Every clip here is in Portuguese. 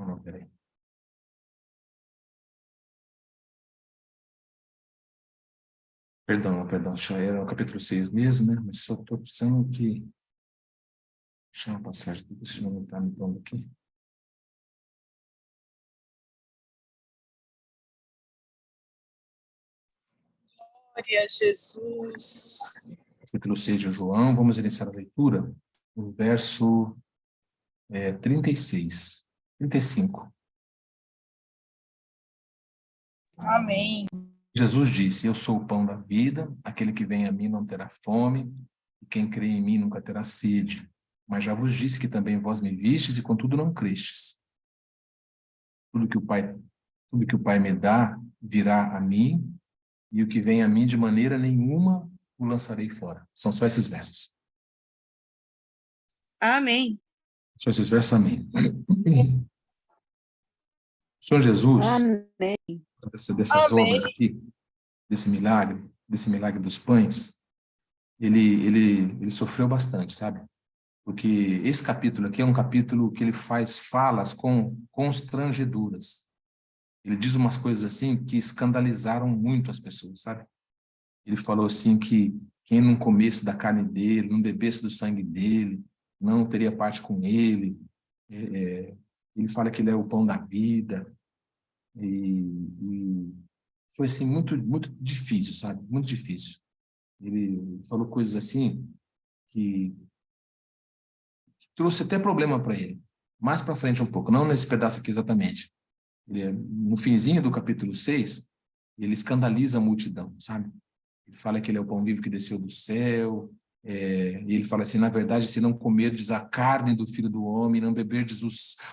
Não, peraí. Perdão, já era o capítulo 6 mesmo, né? Mas só estou precisando que... Deixa eu passar, o senhor não está me dando aqui. Glória a Jesus. Capítulo 6 de João, vamos iniciar a leitura, no verso 36, 35. Amém. Jesus disse: Eu sou o pão da vida, aquele que vem a mim não terá fome, e quem crê em mim nunca terá sede. Mas já vos disse que também vós me vistes, e contudo não crestes. Tudo que o Pai me dá virá a mim, e o que vem a mim de maneira nenhuma o lançarei fora. São só esses versos. Amém. Só esses versos, amém. O Senhor Jesus, Amém. dessas Amém. obras aqui, desse milagre dos pães, ele sofreu bastante, sabe? Porque esse capítulo aqui é um capítulo que ele faz falas com constrangedoras. Ele diz umas coisas assim que escandalizaram muito as pessoas, sabe? Ele falou assim que quem não comesse da carne dele, não bebesse do sangue dele, não teria parte com ele. Ele fala que ele é o pão da vida. E foi assim muito, muito difícil, sabe? Muito difícil. Ele falou coisas assim que trouxe até problema para ele. Mais para frente um pouco, não nesse pedaço aqui exatamente. No finzinho do capítulo 6, ele escandaliza a multidão, sabe? Ele fala que ele é o pão vivo que desceu do céu, e ele fala assim, na verdade, se não comerdes a carne do Filho do Homem, não beberdes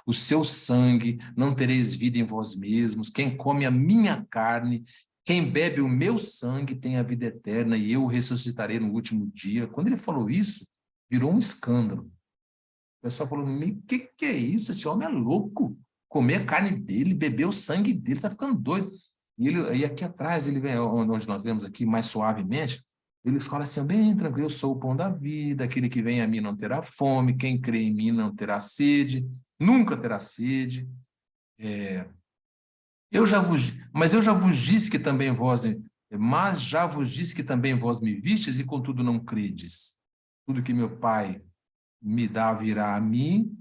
o seu sangue, não tereis vida em vós mesmos. Quem come a minha carne, quem bebe o meu sangue tem a vida eterna, e eu o ressuscitarei no último dia. Quando ele falou isso, virou um escândalo. O pessoal falou, o que é isso? Esse homem é louco. Comer a carne dele, beber o sangue dele, tá ficando doido. E aqui atrás, ele vem, onde nós lemos aqui, mais suavemente, ele fala assim, bem tranquilo, eu sou o pão da vida, aquele que vem a mim não terá fome, quem crê em mim não terá sede, nunca terá sede. Mas eu já vos disse que também vós me vistes e contudo não credes. Tudo que meu Pai me dá virá a mim,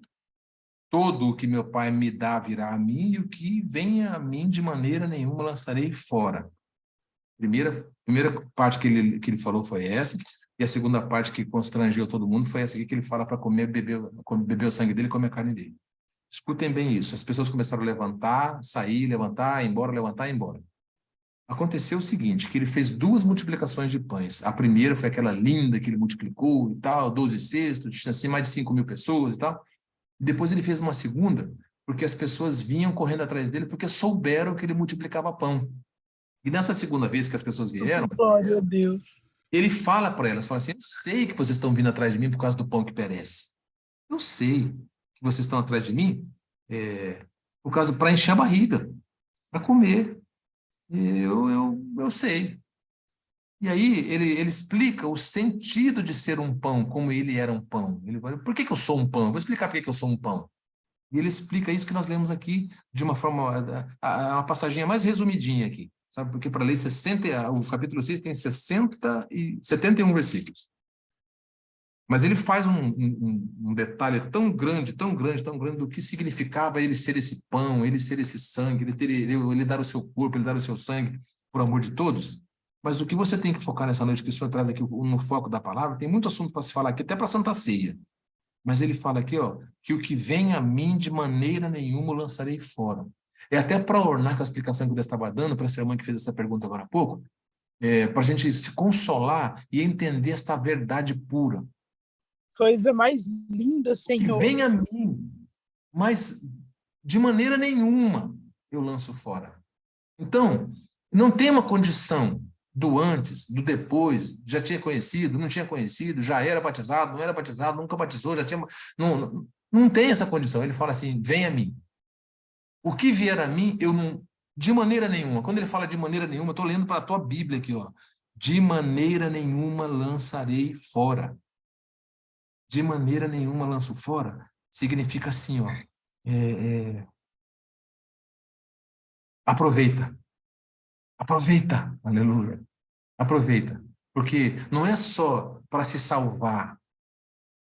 todo o que meu Pai me dá virá a mim, e o que vem a mim de maneira nenhuma lançarei fora. Primeira parte que ele falou foi essa, e a segunda parte que constrangeu todo mundo foi essa aqui, que ele fala para beber o sangue dele e comer a carne dele. Escutem bem isso, as pessoas começaram a levantar, sair, levantar, ir embora, levantar, ir embora. Aconteceu o seguinte, que ele fez 2 multiplicações de pães. A primeira foi aquela linda que ele multiplicou e tal, 12 cestos, tinha assim mais de 5.000 pessoas e tal. Depois ele fez uma segunda, porque as pessoas vinham correndo atrás dele porque souberam que ele multiplicava pão. E nessa segunda vez que as pessoas vieram, Glória a Deus. ele fala para elas, fala assim, eu sei que vocês estão vindo atrás de mim por causa do pão que perece. Eu sei que vocês estão atrás de mim por causa para encher a barriga, para comer. Eu sei. E aí ele explica o sentido de ser um pão, como ele era um pão. Ele fala, por que eu sou um pão? Eu vou explicar por que eu sou um pão. E ele explica isso que nós lemos aqui de uma forma, a passaginha mais resumidinha aqui, sabe? Porque para ler o capítulo 6 tem 71 versículos. Mas ele faz um detalhe tão grande, tão grande, tão grande do que significava ele ser esse pão, ele ser esse sangue, ele dar o seu corpo, ele dar o seu sangue por amor de todos. Mas o que você tem que focar nessa noite, que o senhor traz aqui no foco da palavra, tem muito assunto para se falar aqui, até para a Santa Ceia. Mas ele fala aqui, ó, que o que vem a mim de maneira nenhuma o lançarei fora. É até para ornar com a explicação que eu estava dando para essa irmã que fez essa pergunta agora há pouco, para a gente se consolar e entender esta verdade pura. Coisa mais linda, Que Senhor. vem a mim, mas de maneira nenhuma eu lanço fora. Então, não tem uma condição do antes, do depois, já tinha conhecido, não tinha conhecido, já era batizado, não era batizado, nunca batizou, já tinha... Não tem essa condição. Ele fala assim, vem a mim. O que vier a mim, eu não... De maneira nenhuma. Quando ele fala de maneira nenhuma, eu estou lendo para a tua Bíblia aqui, ó. De maneira nenhuma lançarei fora. De maneira nenhuma lanço fora, significa assim, ó. Aproveita. Aproveita. Aleluia. Aproveita. Porque não é só para se salvar.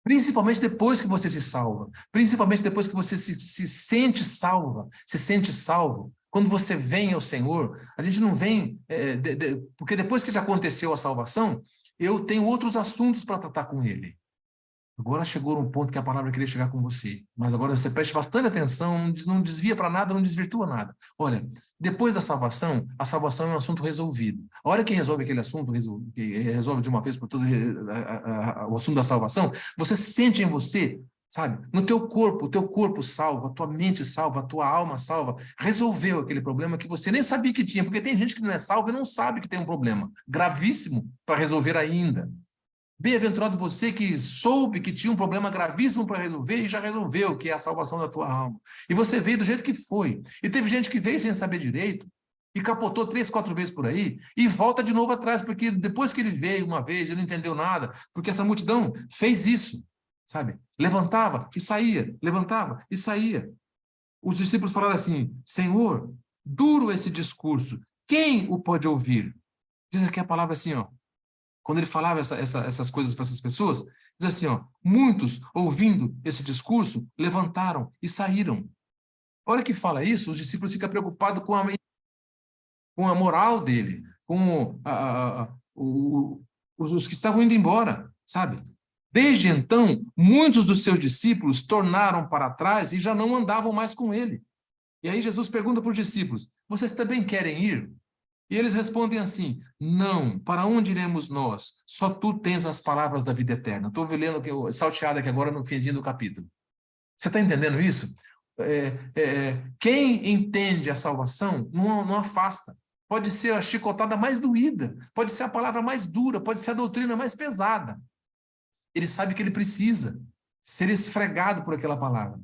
Principalmente depois que você se salva. Principalmente depois que você se sente salva. Se sente salvo. Quando você vem ao Senhor, a gente não vem... porque depois que já aconteceu a salvação, eu tenho outros assuntos para tratar com Ele. Agora chegou um ponto que a palavra queria chegar com você. Mas agora você preste bastante atenção, não desvia para nada, não desvirtua nada. Olha, depois da salvação, a salvação é um assunto resolvido. A hora que resolve aquele assunto, que resolve de uma vez por todas o assunto da salvação, você sente em você, sabe, no teu corpo salva, a tua mente salva, a tua alma salva, resolveu aquele problema que você nem sabia que tinha, porque tem gente que não é salva e não sabe que tem um problema gravíssimo para resolver ainda. Bem-aventurado você que soube que tinha um problema gravíssimo para resolver e já resolveu, que é a salvação da tua alma. E você veio do jeito que foi. E teve gente que veio sem saber direito e capotou 3, 4 vezes por aí e volta de novo atrás, porque depois que ele veio uma vez e não entendeu nada, porque essa multidão fez isso, sabe? Levantava e saía, levantava e saía. Os discípulos falaram assim: Senhor, duro esse discurso, quem o pode ouvir? Diz aqui a palavra assim, ó. Quando ele falava essas coisas para essas pessoas, diz assim, ó, muitos, ouvindo esse discurso, levantaram e saíram. A hora que fala isso, os discípulos ficam preocupados com a moral dele, com os que estavam indo embora, sabe? Desde então, muitos dos seus discípulos tornaram para trás e já não andavam mais com ele. E aí Jesus pergunta para os discípulos, vocês também querem ir? E eles respondem assim, não, para onde iremos nós? Só tu tens as palavras da vida eterna. Estou lendo salteado aqui agora no finzinho do capítulo. Você está entendendo isso? Quem entende a salvação não afasta. Pode ser a chicotada mais doída, pode ser a palavra mais dura, pode ser a doutrina mais pesada. Ele sabe que ele precisa ser esfregado por aquela palavra.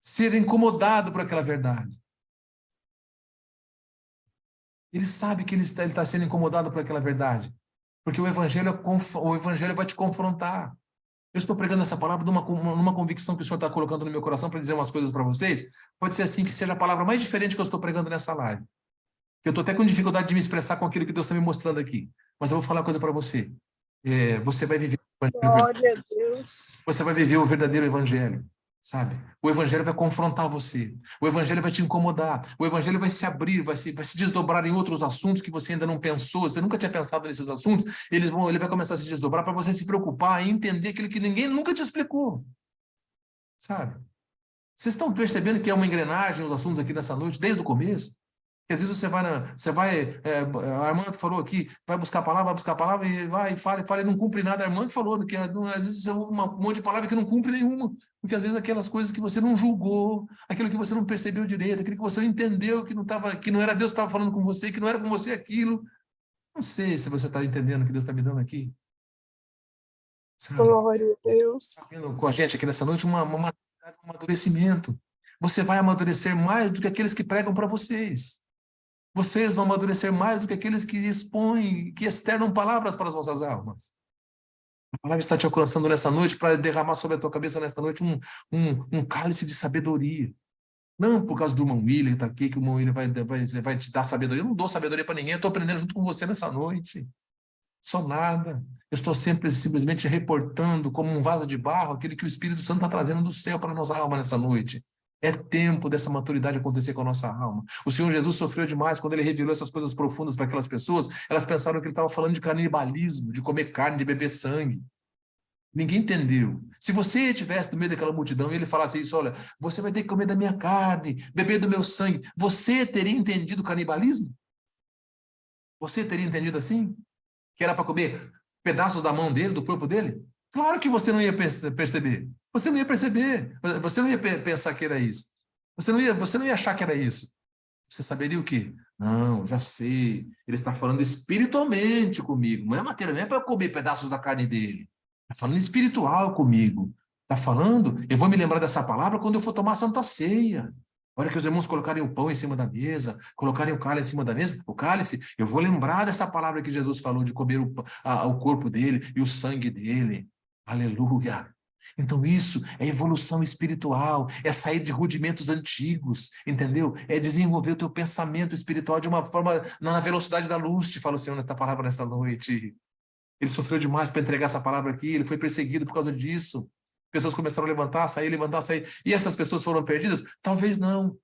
Ser incomodado por aquela verdade. Ele sabe que ele está sendo incomodado por aquela verdade. Porque o evangelho vai te confrontar. Eu estou pregando essa palavra numa convicção que o Senhor está colocando no meu coração para dizer umas coisas para vocês. Pode ser assim que seja a palavra mais diferente que eu estou pregando nessa live. Eu estou até com dificuldade de me expressar com aquilo que Deus está me mostrando aqui. Mas eu vou falar uma coisa para você. Você vai viver Glória a Deus. Você vai viver o verdadeiro evangelho. Sabe? O evangelho vai confrontar você. O evangelho vai te incomodar. O evangelho vai se abrir, vai se desdobrar em outros assuntos que você ainda não pensou. Você nunca tinha pensado nesses assuntos. Ele vai começar a se desdobrar para você se preocupar e entender aquilo que ninguém nunca te explicou. Sabe? Vocês estão percebendo que é uma engrenagem os assuntos aqui nessa noite, desde o começo? Que às vezes a Armando falou aqui, vai buscar a palavra e vai, e fala e não cumpre nada. A Armando falou que às vezes é um monte de palavra que não cumpre nenhuma, porque às vezes aquelas coisas que você não julgou, aquilo que você não percebeu direito, aquilo que você não entendeu, que não era Deus que estava falando com você, que não era com você aquilo. Não sei se você está entendendo o que Deus está me dando aqui. Sabe? Glória a Deus. Está vendo com a gente aqui nessa noite um amadurecimento. Você vai amadurecer mais do que aqueles que pregam para vocês. Vocês vão amadurecer mais do que aqueles que expõem, que externam palavras para as vossas almas. A palavra está te alcançando nessa noite para derramar sobre a tua cabeça nesta noite um cálice de sabedoria. Não por causa do irmão William que está aqui, que o irmão William vai te dar sabedoria. Eu não dou sabedoria para ninguém, eu estou aprendendo junto com você nessa noite. Só nada. Eu estou simplesmente reportando como um vaso de barro aquilo que o Espírito Santo está trazendo do céu para a nossa alma nessa noite. É tempo dessa maturidade acontecer com a nossa alma. O Senhor Jesus sofreu demais quando ele revelou essas coisas profundas para aquelas pessoas. Elas pensaram que ele estava falando de canibalismo, de comer carne, de beber sangue. Ninguém entendeu. Se você estivesse no meio daquela multidão e ele falasse isso, olha, você vai ter que comer da minha carne, beber do meu sangue, você teria entendido canibalismo? Você teria entendido assim? Que era para comer pedaços da mão dele, do corpo dele? Claro que você não ia perceber. Você não ia perceber. Você não ia pensar que era isso. Você não ia achar que era isso. Você saberia o quê? Não, já sei. Ele está falando espiritualmente comigo. Não é matéria, não é para eu comer pedaços da carne dele. Está falando espiritual comigo. Está falando, eu vou me lembrar dessa palavra quando eu for tomar a Santa Ceia. A hora que os irmãos colocarem o pão em cima da mesa, colocarem o cálice em cima da mesa, o cálice, eu vou lembrar dessa palavra que Jesus falou de comer o corpo dele e o sangue dele. Aleluia. Então isso é evolução espiritual, é sair de rudimentos antigos, entendeu? É desenvolver o teu pensamento espiritual de uma forma, na velocidade da luz, te fala o Senhor nesta palavra nesta noite. Ele sofreu demais para entregar essa palavra aqui, ele foi perseguido por causa disso. Pessoas começaram a levantar, sair. E essas pessoas foram perdidas? Talvez não.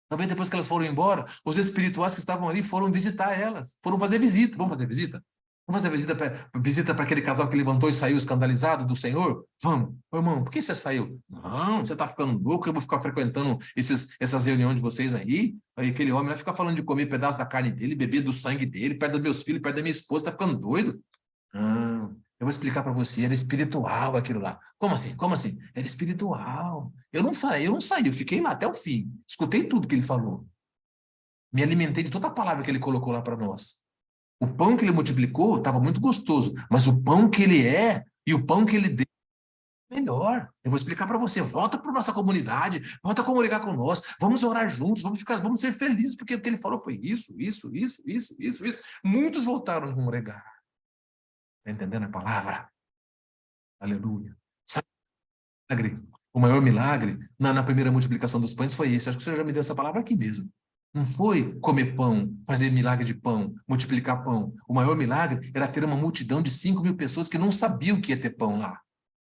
Talvez depois que elas foram embora, os espirituais que estavam ali foram visitar elas, foram fazer visita. Vamos fazer visita? Vamos fazer visita para aquele casal que levantou e saiu escandalizado do Senhor? Vamos. Ô, irmão, por que você saiu? Não, você está ficando louco, eu vou ficar frequentando essas reuniões de vocês aí? Aí aquele homem vai ficar falando de comer pedaço da carne dele, beber do sangue dele, perto dos meus filhos, perto da minha esposa, está ficando doido? Não, eu vou explicar para você, era espiritual aquilo lá. Como assim? Como assim? Era espiritual. Eu não saí, eu fiquei lá até o fim. Escutei tudo que ele falou. Me alimentei de toda a palavra que ele colocou lá para nós. O pão que ele multiplicou estava muito gostoso, mas o pão que ele é e o pão que ele deu é melhor. Eu vou explicar para você. Volta para nossa comunidade, volta a comunicar com nós, vamos orar juntos, vamos ser felizes, porque o que ele falou foi isso. Muitos voltaram a congregar. Está entendendo a palavra? Aleluia. Sabe o milagre? O maior milagre na primeira multiplicação dos pães foi esse. Acho que o Senhor já me deu essa palavra aqui mesmo. Não foi comer pão, fazer milagre de pão, multiplicar pão. O maior milagre era ter uma multidão de 5.000 pessoas que não sabiam que ia ter pão lá,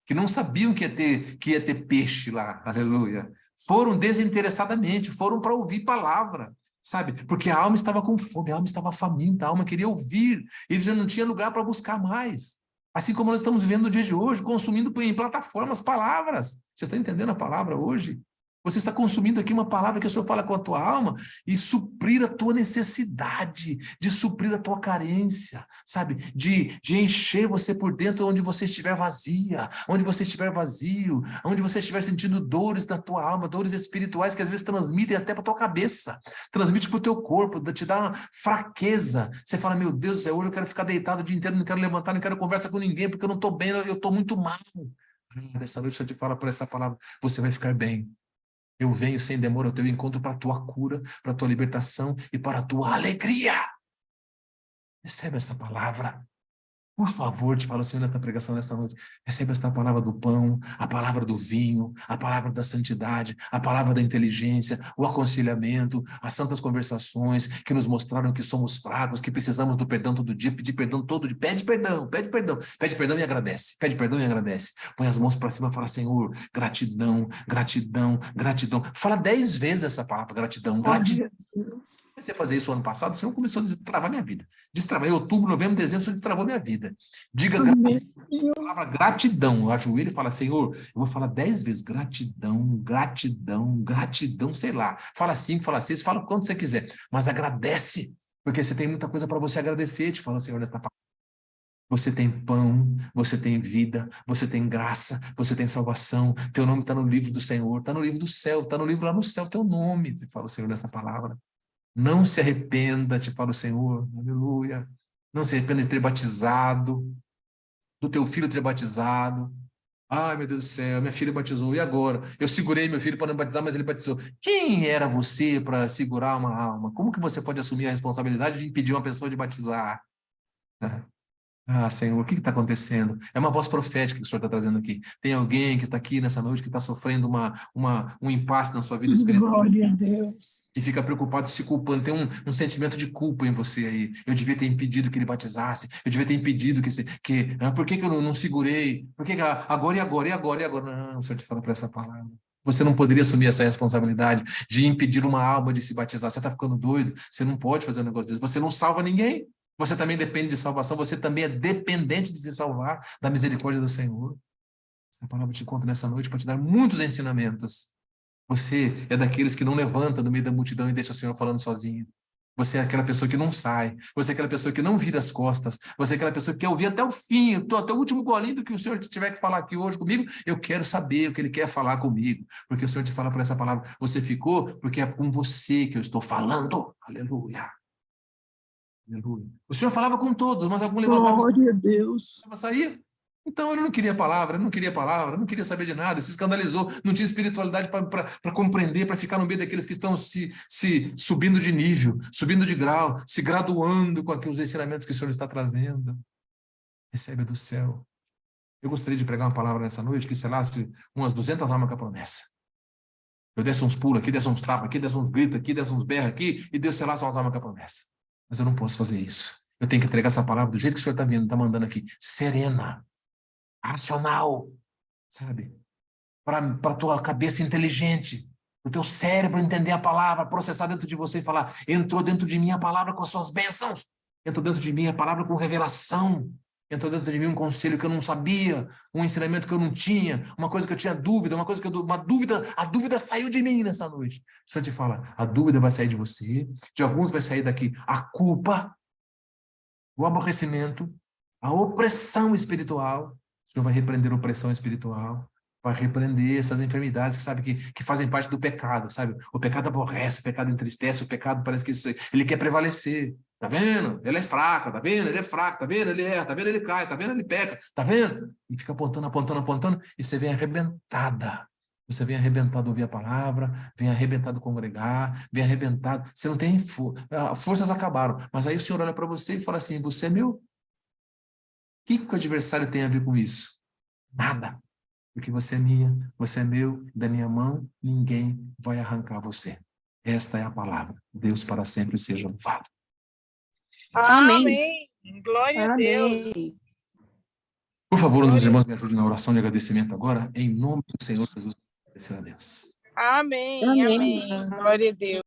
que não sabiam que ia ter peixe lá. Aleluia. Foram desinteressadamente, foram para ouvir palavra, sabe? Porque a alma estava com fome, a alma estava faminta, a alma queria ouvir, ele já não tinha lugar para buscar mais. Assim como nós estamos vivendo no dia de hoje, consumindo em plataformas palavras. Você está entendendo a palavra hoje? Você está consumindo aqui uma palavra que o Senhor fala com a tua alma e suprir a tua necessidade, de suprir a tua carência, sabe? De encher você por dentro onde você estiver vazia, onde você estiver vazio, onde você estiver sentindo dores na tua alma, dores espirituais que às vezes transmitem até para a tua cabeça, transmite para o teu corpo, te dá uma fraqueza. Você fala, meu Deus do céu, hoje eu quero ficar deitado o dia inteiro, não quero levantar, não quero conversar com ninguém, porque eu não estou bem, eu estou muito mal. Nessa noite eu te falo por essa palavra, você vai ficar bem. Eu venho sem demora ao teu encontro para a tua cura, para a tua libertação e para a tua alegria. Recebe essa palavra. Por favor, te falo, Senhor, nesta pregação nesta noite, recebe esta palavra do pão, a palavra do vinho, a palavra da santidade, a palavra da inteligência, o aconselhamento, as santas conversações que nos mostraram que somos fracos, que precisamos do perdão todo dia, pedir perdão todo dia, pede perdão e agradece, pede perdão e agradece. Põe as mãos para cima e fala, Senhor, gratidão, gratidão, gratidão. Fala 10 vezes essa palavra, gratidão, gratidão. Comecei a fazer isso ano passado, o Senhor começou a destravar minha vida. Destravar em outubro, novembro, dezembro, o Senhor destravou minha vida. Diga a palavra gratidão. Eu ajoelho e falo, Senhor, eu vou falar 10 vezes gratidão, gratidão, gratidão, sei lá. Fala 5, fala 6, fala quanto você quiser. Mas agradece, porque você tem muita coisa para você agradecer. Te fala, Senhor, nesta palavra. Você tem pão, você tem vida, você tem graça, você tem salvação. Teu nome está no livro do Senhor, está no livro do céu, está no livro lá no céu, teu nome. Te fala, Senhor, nessa palavra. Não se arrependa, te fala o Senhor, aleluia. Não se arrependa de ter batizado, do teu filho ter batizado. Ai, meu Deus do céu, minha filha batizou, e agora? Eu segurei meu filho para não batizar, mas ele batizou. Quem era você para segurar uma alma? Como que você pode assumir a responsabilidade de impedir uma pessoa de batizar? Ah, Senhor, o que está acontecendo? É uma voz profética que o Senhor está trazendo aqui. Tem alguém que está aqui nessa noite que está sofrendo um impasse na sua vida espiritual. Glória a Deus. E fica preocupado, se culpando, tem um sentimento de culpa em você aí. Eu devia ter impedido que ele batizasse, eu devia ter impedido por que eu não segurei? Por que agora? Não, o Senhor te fala para essa palavra. Você não poderia assumir essa responsabilidade de impedir uma alma de se batizar. Você está ficando doido, você não pode fazer um negócio desse. Você não salva ninguém. Você também depende de salvação, você também é dependente de se salvar da misericórdia do Senhor. Essa palavra te conta nessa noite para te dar muitos ensinamentos. Você é daqueles que não levanta no meio da multidão e deixa o Senhor falando sozinho. Você é aquela pessoa que não sai. Você é aquela pessoa que não vira as costas. Você é aquela pessoa que quer ouvir até o fim, até o último golinho do que o Senhor tiver que falar aqui hoje comigo. Eu quero saber o que Ele quer falar comigo. Porque o Senhor te fala por essa palavra. Você ficou porque é com você que eu estou falando. Aleluia. Aleluia. O Senhor falava com todos, mas algum levantava Glória a Deus. e saía. Então ele não queria palavra, não queria saber de nada, se escandalizou, não tinha espiritualidade para compreender, para ficar no meio daqueles que estão se subindo de nível, subindo de grau, se graduando com os ensinamentos que o Senhor está trazendo. Recebe do céu. Eu gostaria de pregar uma palavra nessa noite que selasse umas 200 almas com a promessa. Eu desse uns pulos aqui, desse uns tapas aqui, desse uns gritos aqui, desse uns berros aqui, e Deus selasse umas almas com a promessa. Mas eu não posso fazer isso. Eu tenho que entregar essa palavra do jeito que o Senhor está vendo, está mandando aqui. Serena, racional, sabe? Para a tua cabeça inteligente, para o teu cérebro entender a palavra, processar dentro de você e falar: entrou dentro de mim a palavra com as suas bênçãos, entrou dentro de mim a palavra com revelação, entrou dentro de mim um conselho que eu não sabia, um ensinamento que eu não tinha, uma coisa que eu tinha dúvida, a dúvida saiu de mim nessa noite. O Senhor te fala: a dúvida vai sair de você, de alguns vai sair daqui a culpa, o aborrecimento, a opressão espiritual. O Senhor vai repreender a opressão espiritual, vai repreender essas enfermidades que sabe que fazem parte do pecado, sabe? O pecado aborrece, o pecado entristece, o pecado parece que ele quer prevalecer. Tá vendo? Ela é fraca, tá vendo? Ele é fraco, tá vendo? Ele erra, tá vendo? Ele cai, tá vendo? Ele peca, tá vendo? E fica apontando, apontando, apontando, e você vem arrebentada. Você vem arrebentado ouvir a palavra, vem arrebentado congregar, vem arrebentado. Você não tem forças acabaram. Mas aí o Senhor olha para você e fala assim: você é meu? O que o adversário tem a ver com isso? Nada. Porque você é minha, você é meu, da minha mão, ninguém vai arrancar você. Esta é a palavra. Deus para sempre seja louvado. Amém. Amém. Glória a Deus. Por favor, um dos irmãos me ajude na oração de agradecimento agora, em nome do Senhor Jesus. Agradecer a Deus. Amém. Amém. Amém. Glória a Deus.